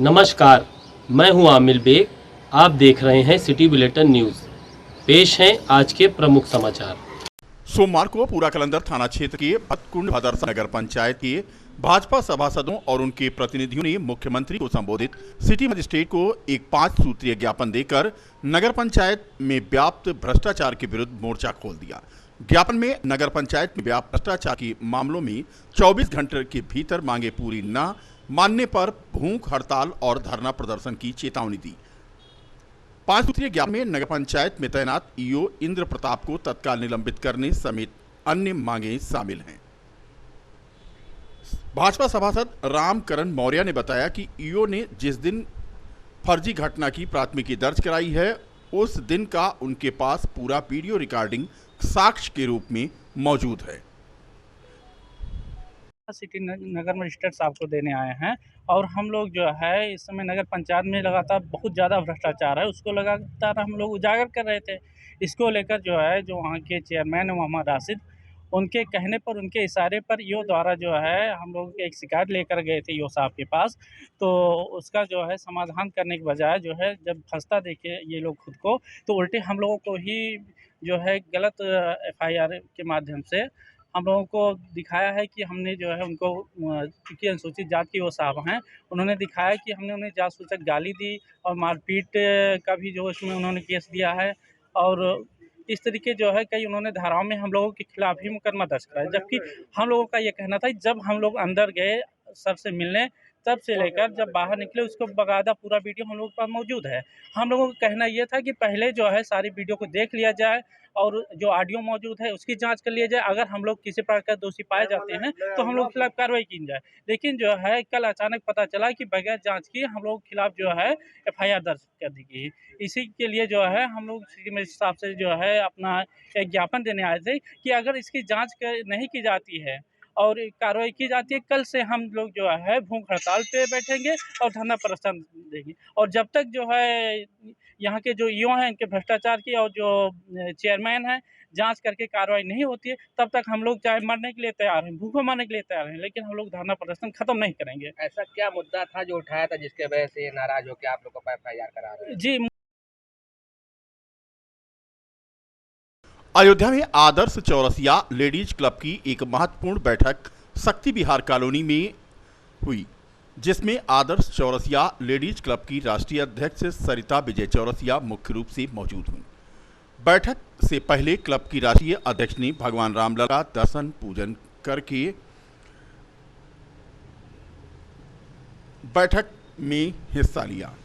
नमस्कार, मैं हूं आमिर बेग। आप देख रहे हैं सिटी बुलेटिन न्यूज़। पेश हैं आज के प्रमुख समाचार। सोमवार को पूरा कलंदर थाना क्षेत्र के भतकुंड भदरसा नगर पंचायत के भाजपा सभासदों और उनके प्रतिनिधियों ने मुख्यमंत्री को संबोधित सिटी मजिस्ट्रेट को एक 5 सूत्रीय ज्ञापन देकर नगर पंचायत में व्याप्त भ्रष्टाचार के विरुद्ध मोर्चा खोल दिया। ज्ञापन में नगर पंचायत में व्याप्त भ्रष्टाचार के मामलों में 24 घंटे के भीतर मांगे पूरी न मानने पर भूख हड़ताल और धरना प्रदर्शन की चेतावनी दी। 5 सूत्रीय ज्ञापन में नगर पंचायत में तैनात ईओ इंद्र प्रताप को तत्काल निलंबित करने समेत अन्य मांगे शामिल हैं। भाजपा सभासद रामकरण मौर्य ने बताया कि ईओ ने जिस दिन फर्जी घटना की प्राथमिकी दर्ज कराई है उस दिन का उनके पास पूरा वीडियो रिकॉर्डिंग साक्ष्य के रूप में मौजूद है। सिटी नगर मजिस्ट्रेट साहब को देने आए हैं और हम लोग जो है इस समय नगर पंचायत में लगातार बहुत ज़्यादा भ्रष्टाचार है, उसको लगातार हम लोग उजागर कर रहे थे। इसको लेकर जो है जो वहाँ के चेयरमैन मोहम्मद राशिद, उनके कहने पर उनके इशारे पर ईओ द्वारा जो है हम लोग एक शिकायत लेकर गए थे ईओ साहब के पास। तो उसका जो है समाधान करने के बजाय जो है जब फंसता देखे ये लोग खुद को, तो उल्टे हम लोगों को ही जो है गलत एफआईआर के माध्यम से हम लोगों को दिखाया है कि हमने जो है उनको क्योंकि अनुसूचित जाति के वो साहब हैं, उन्होंने दिखाया कि हमने उन्हें जाति-सूचक गाली दी और मारपीट का भी जो इसमें उन्होंने केस दिया है। और इस तरीके जो है कई उन्होंने धाराओं में हम लोगों के खिलाफ ही मुकदमा दर्ज कराया। जबकि हम लोगों का ये कहना था जब हम लोग अंदर गए सर से मिलने, तब से लेकर जब बाहर निकले उसको बकायदा पूरा वीडियो हम लोगों के पास मौजूद है। हम लोगों का कहना ये था कि पहले जो है सारी वीडियो को देख लिया जाए और जो ऑडियो मौजूद है उसकी जाँच कर लिया जाए। अगर हम लोग किसी प्रकार का दोषी पाए जाते हैं तो हम लोग के खिलाफ कार्रवाई की जाए। लेकिन जो है कल अचानक पता चला कि बगैर जाँच किए हम लोगों के खिलाफ जो है एफआईआर दर्ज कर दी गई। इसी के लिए जो है हम लोग सिटी मजिस्ट्रेट साहब से जो है अपना एक ज्ञापन देने आए थे कि अगर इसकी जाँच नहीं की जाती है और कार्रवाई की जाती है, कल से हम लोग जो है भूख हड़ताल पे बैठेंगे और धरना प्रदर्शन देंगे। और जब तक जो है यहाँ के जो ईओ हैं इनके भ्रष्टाचार की और जो चेयरमैन हैं जाँच करके कार्रवाई नहीं होती है, तब तक हम लोग चाहे मरने के लिए तैयार हैं, भूखे मरने के लिए तैयार हैं, लेकिन हम लोग धरना प्रदर्शन खत्म नहीं करेंगे। ऐसा क्या मुद्दा था जो उठाया था जिसके वजह से ये नाराज होकर आप लोगों को एफआईआर करा रहे हैं? जी। अयोध्या में आदर्श चौरसिया लेडीज क्लब की एक महत्वपूर्ण बैठक शक्ति विहार कॉलोनी में हुई, जिसमें आदर्श चौरसिया लेडीज क्लब की राष्ट्रीय अध्यक्ष सरिता विजय चौरसिया मुख्य रूप से मौजूद हुई। बैठक से पहले क्लब की राष्ट्रीय अध्यक्ष ने भगवान रामलला का दर्शन पूजन करके बैठक में हिस्सा लिया।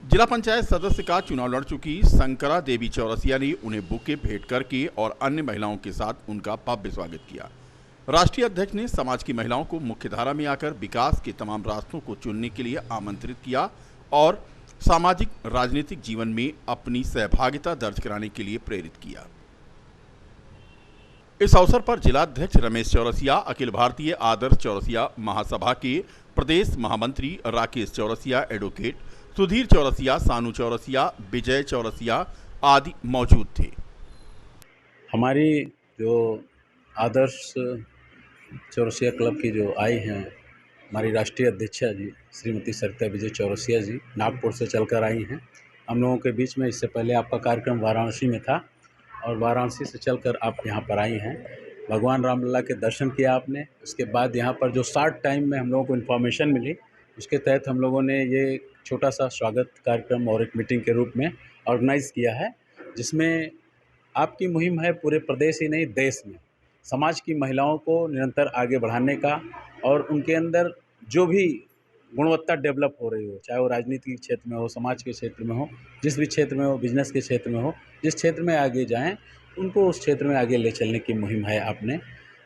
जिला पंचायत सदस्य का चुनाव लड़ चुकी शंकरा देवी चौरसिया ने उन्हें बुके भेंट करके और अन्य महिलाओं के साथ उनका भव्य स्वागत किया। राष्ट्रीय अध्यक्ष ने समाज की महिलाओं को मुख्यधारा में आकर विकास के तमाम रास्तों को चुनने के लिए आमंत्रित किया और सामाजिक राजनीतिक जीवन में अपनी सहभागिता दर्ज कराने के लिए प्रेरित किया। इस अवसर पर जिलाध्यक्ष रमेश चौरसिया, अखिल भारतीय आदर्श चौरसिया महासभा के प्रदेश महामंत्री राकेश चौरसिया, एडवोकेट सुधीर चौरसिया, सानू चौरसिया, विजय चौरसिया आदि मौजूद थे। हमारी जो आदर्श चौरसिया क्लब की जो आई हैं हमारी राष्ट्रीय अध्यक्षा जी श्रीमती सरिता विजय चौरसिया जी नागपुर से चलकर आई हैं हम लोगों के बीच में। इससे पहले आपका कार्यक्रम वाराणसी में था और वाराणसी से चलकर आप यहाँ पर आई हैं। भगवान रामलला के दर्शन किया आपने। उसके बाद यहाँ पर जो शॉर्ट टाइम में हम लोगों को इन्फॉर्मेशन मिली उसके तहत हम लोगों ने ये छोटा सा स्वागत कार्यक्रम और एक मीटिंग के रूप में ऑर्गेनाइज़ किया है, जिसमें आपकी मुहिम है पूरे प्रदेश ही नहीं देश में समाज की महिलाओं को निरंतर आगे बढ़ाने का और उनके अंदर जो भी गुणवत्ता डेवलप हो रही हो, चाहे वो राजनीति के क्षेत्र में हो, समाज के क्षेत्र में हो, जिस भी क्षेत्र में हो, बिजनेस के क्षेत्र में हो, जिस क्षेत्र में आगे जाएं उनको उस क्षेत्र में आगे ले चलने की मुहिम है आपने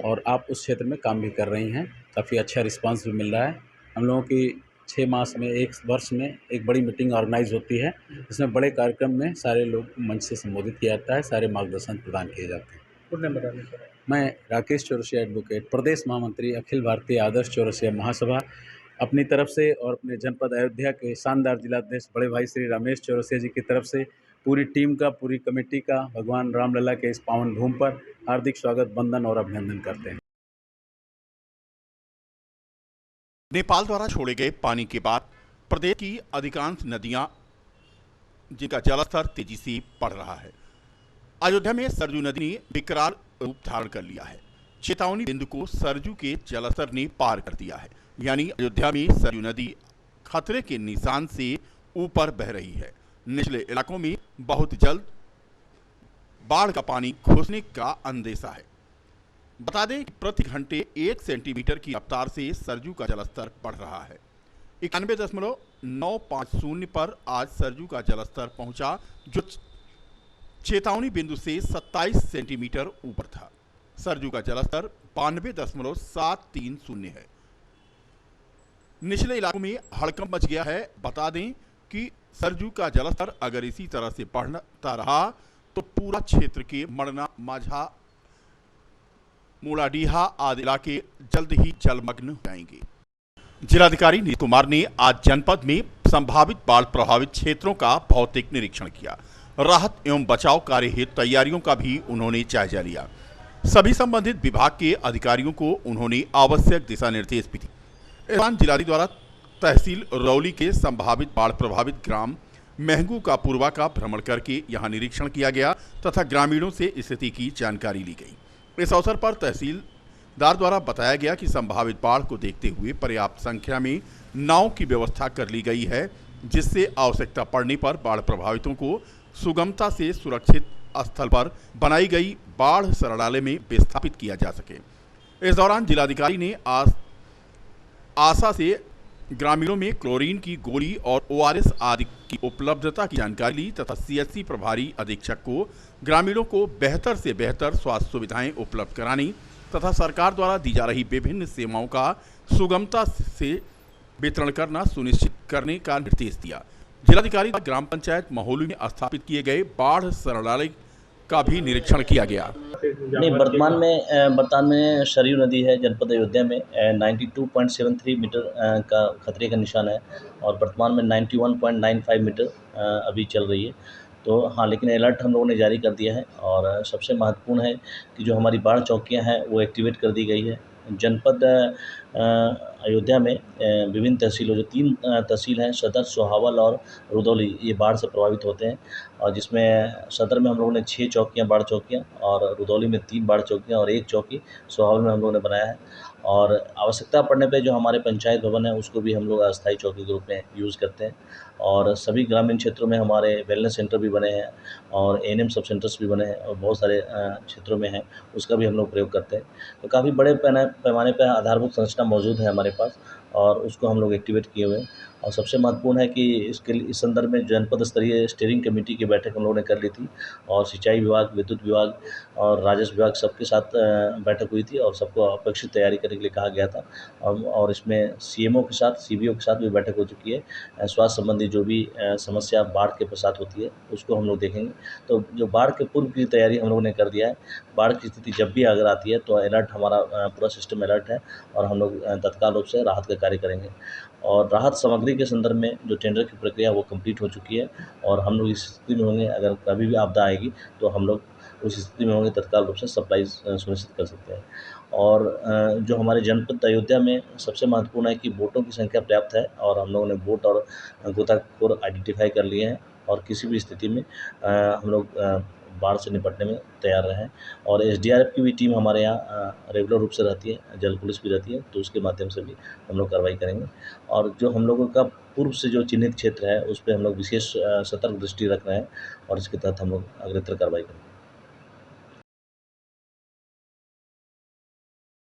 और आप उस क्षेत्र में काम भी कर रही हैं। काफ़ी अच्छा रिस्पांस भी मिल रहा है। हम लोगों की 6 मास में 1 वर्ष में एक बड़ी मीटिंग ऑर्गेनाइज होती है, इसमें बड़े कार्यक्रम में सारे लोग मंच से संबोधित किया जाता है, सारे मार्गदर्शन प्रदान किए जाते हैं। मैं राकेश चौरसिया, एडवोकेट, प्रदेश महामंत्री, अखिल भारतीय आदर्श चौरसिया महासभा, अपनी तरफ से और अपने जनपद अयोध्या के शानदार जिलाध्यक्ष बड़े भाई श्री रमेश चौरसिया जी की तरफ से पूरी टीम का, पूरी कमेटी का भगवान रामलला के इस पावन भूमि पर हार्दिक स्वागत, वंदन और अभिनंदन करते हैं। नेपाल द्वारा छोड़े गए पानी के बाद प्रदेश की अधिकांश नदियां जिनका जलस्तर तेजी से बढ़ रहा है। अयोध्या में सरजू नदी ने विकराल रूप धारण कर लिया है। चेतावनी बिंदु को सरजू के जलस्तर ने पार कर दिया है, यानी अयोध्या में सरजू नदी खतरे के निशान से ऊपर बह रही है। निचले इलाकों में बहुत जल्द बाढ़ का पानी घुसने का अंदेशा है। बता दें कि प्रति घंटे 1 सेंटीमीटर की रफ्तार से सरजू का जलस्तर बढ़ रहा है। 91.950 पर आज सरजू का जलस्तर पहुंचा, जो चेतावनी बिंदु से 27 सेंटीमीटर ऊपर था। सरजू का जलस्तर 92.730 है। निचले इलाकों में हड़कंप मच गया है। बता दें कि सरजू का जलस्तर अगर इसी तरह से बढ़ता रहा तो पूरा क्षेत्र के मड़ना, माझा, मोलाडीहा आदि इलाके जल्द ही जलमग्न हो जाएंगे। जिलाधिकारी नीतीश कुमार ने आज जनपद में संभावित बाढ़ प्रभावित क्षेत्रों का भौतिक निरीक्षण किया। राहत एवं बचाव कार्य हेतु तैयारियों का भी उन्होंने जायजा लिया। सभी संबंधित विभाग के अधिकारियों को उन्होंने आवश्यक दिशा निर्देश भी दिए। इस दौरान जिलाधिकारी द्वारा तहसील रौली के संभावित बाढ़ प्रभावित ग्राम महंगू का पूर्वा का भ्रमण करके यहां निरीक्षण किया गया तथा ग्रामीणों से स्थिति की जानकारी ली गई। इस अवसर पर तहसीलदार द्वारा बताया गया कि संभावित बाढ़ को देखते हुए पर्याप्त संख्या में नाव की व्यवस्था कर ली गई है, जिससे आवश्यकता पड़ने पर बाढ़ प्रभावितों को सुगमता से सुरक्षित स्थल पर बनाई गई बाढ़ शरणालय में विस्थापित किया जा सके। इस दौरान जिलाधिकारी ने आशा से ग्रामीणों में क्लोरीन की गोली और ORS आदि की उपलब्धता की जानकारी ली तथा CHC प्रभारी अधीक्षक को ग्रामीणों को बेहतर से बेहतर स्वास्थ्य सुविधाएं उपलब्ध कराने तथा सरकार द्वारा दी जा रही विभिन्न सेवाओं का सुगमता से वितरण करना सुनिश्चित करने का निर्देश दिया। जिलाधिकारी द्वारा ग्राम पंचायत महोली में स्थापित किए गए बाढ़ शरणालय का भी निरीक्षण किया गया। नहीं, वर्तमान में सरयू नदी है जनपद अयोध्या में 92.73 मीटर का खतरे का निशान है और वर्तमान में 91.95 मीटर अभी चल रही है। तो हाँ, लेकिन अलर्ट हम लोगों ने जारी कर दिया है और सबसे महत्वपूर्ण है कि जो हमारी बाढ़ चौकियां हैं वो एक्टिवेट कर दी गई है। जनपद अयोध्या में विभिन्न तहसीलों, जो 3 तहसील हैं, सदर, सोहावल और रुदौली, ये बाढ़ से प्रभावित होते हैं और जिसमें सदर में हम लोगों ने 6 चौकियाँ, बाढ़ चौकियाँ, और रुदौली में 3 बाढ़ चौकियाँ और 1 चौकी सोहावल में हम लोगों ने बनाया है। और आवश्यकता पड़ने पे जो हमारे पंचायत भवन है उसको भी हम लोग अस्थायी चौकी के रूप में यूज़ करते हैं। और सभी ग्रामीण क्षेत्रों में हमारे वेलनेस सेंटर भी बने हैं और ANM सब सेंटर्स भी बने हैं और बहुत सारे क्षेत्रों में हैं, उसका भी हम लोग प्रयोग करते हैं। तो काफ़ी बड़े पैमाने पर आधारभूत संरचना मौजूद है हमारे पास और उसको हम लोग एक्टिवेट किए हुए हैं। और सबसे महत्वपूर्ण है कि इस संदर्भ में जनपद स्तरीय स्टीयरिंग कमेटी की बैठक हम लोगों ने कर ली थी और सिंचाई विभाग, विद्युत विभाग और राजस्व विभाग सबके साथ बैठक हुई थी और सबको अपेक्षित तैयारी करने के लिए कहा गया था। और इसमें CMO के साथ, CBO के साथ भी बैठक हो चुकी है। स्वास्थ्य संबंधी जो भी समस्या बाढ़ के पश्चात होती है उसको हम लोग देखेंगे। तो जो बाढ़ के पूर्व की तैयारी हम लोगों ने कर दिया है। बाढ़ की स्थिति जब भी अगर आती है तो अलर्ट, हमारा पूरा सिस्टम अलर्ट है और हम लोग तत्काल रूप से राहत का कार्य करेंगे। और राहत सामग्री के संदर्भ में जो टेंडर की प्रक्रिया वो कंप्लीट हो चुकी है और हम लोग इस स्थिति में होंगे, अगर कभी भी आपदा आएगी तो हम लोग उस स्थिति में होंगे, तत्काल रूप से सप्लाई सुनिश्चित कर सकते हैं। और जो हमारे जनपद अयोध्या में सबसे महत्वपूर्ण है कि बोटों की संख्या पर्याप्त है और हम लोगों ने बोट और गोताखोर आइडेंटिफाई कर लिए हैं और किसी भी स्थिति में हम लोग बाढ़ से निपटने में तैयार रहें। और SDRF की भी टीम हमारे यहाँ रेगुलर रूप से रहती है, जल पुलिस भी रहती है, तो उसके माध्यम से भी हम लोग कार्रवाई करेंगे। और जो हम लोगों का पूर्व से जो चिन्हित क्षेत्र है उस पर हम लोग विशेष सतर्क दृष्टि रख रहे हैं और इसके तहत हम लोग अग्रतर कार्रवाई करेंगे।